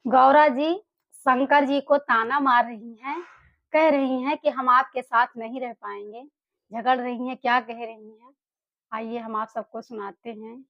गौरा जी शंकर जी को ताना मार रही हैं, कह रही हैं कि हम आपके साथ नहीं रह पाएँगे। झगड़ रही हैं, क्या कह रही हैं? आइए हम आप सबको सुनाते हैं।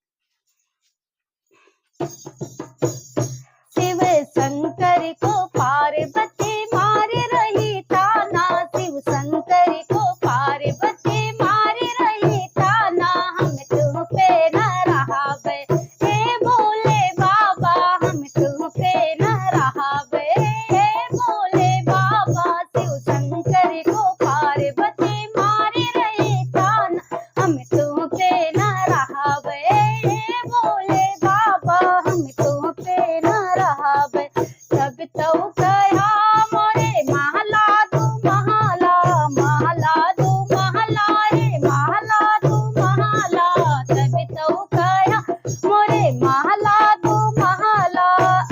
शिव शंकर को पार्वती मार रही ताना, शिव शंकर को पार्वती मार रही ताना, हम तुम पे न रहावे, हे भोले बाबा हम तुम पे न रहावे, हे भोले बाबा। शिव शंकर को पार्वती मार रही ताना, हम तुम पे न रहावे, हे भोले बाबा हम तुम पे न रहावे। तब तो कहा मोरे महला दू महला, महला दू महला रे महला दू महला, तब तो कहा मोरे महला दू महला।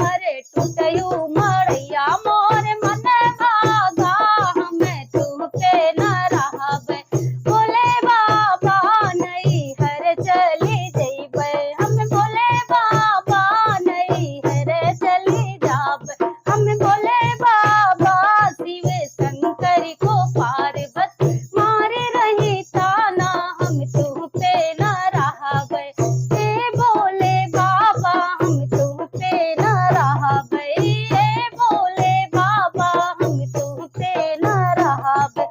अरे टूटयू मड़ैया मोर मन भागा, हमें तुम पे न रहावे, भोले बाबा नहीं हर चली जइबै, हम भोले बाबा नहीं हर चली जाब, हम भोले बाबा। शिव शंकर को पार्वती मार रही ताना, हम तुम पे न रहावे, हे भोले बाबा हम तुम पे न रहावे, हे भोले बाबा हम तुम पे न रहावे।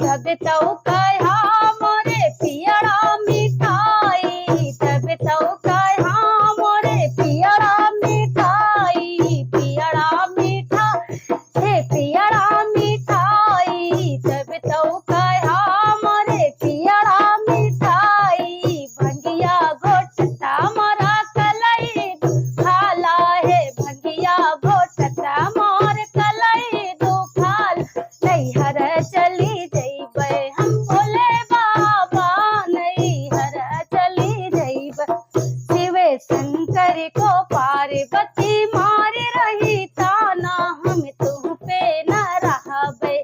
तब तो कहा मोरे पियरा मिठाई, तब तो कहा मोरे पियरा मिठाई, पियरा मीठा हे पियरा मिठाई, तब तो कहा मोरे पियरा मिठाई। भंगिया घोटता मोरा कलई दुखाला, हे भंगिया घोटता मोर कलई दुखाल, नैहर चली जइबै, हम भोले बाबा नैहर चली जइबै। शिव शंकर को पार्वती मार रही ताना, हम तुम पे न रहावे,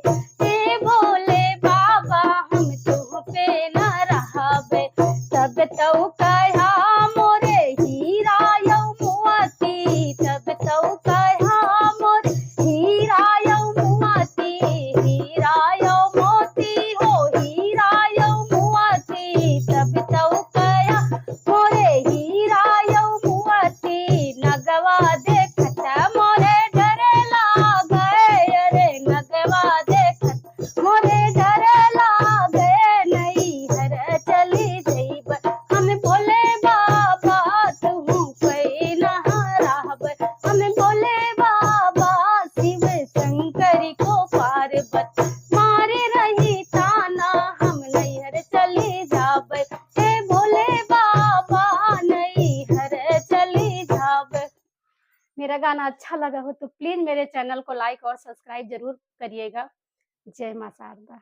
हे भोले बाबा हम तुम पे न रहावे। तब तो कहा मोरे हीरा यौ मोती, तब तो कहा मोरे हीरा यौ मोती, हीरा यौ मोती हो हीरा यौ मोती, तब तो कहा मोरे हीरा यौ मोती। नगवा देखत मोरे डर लागे, अरे नगवा देखत मोरे डर लागे, नैहर चली जइबै, हम भोले बाबा तुहु पे न रहावे, हम भोले बाबा। शिव शंकर को पार्वती मार रही ताना, हम नैहर चली जाबै, हे भोले बाबा नैहर चली जाबै। मेरा गाना अच्छा लगा हो तो प्लीज मेरे चैनल को लाइक और सब्सक्राइब जरूर करिएगा। जय मां शारदा।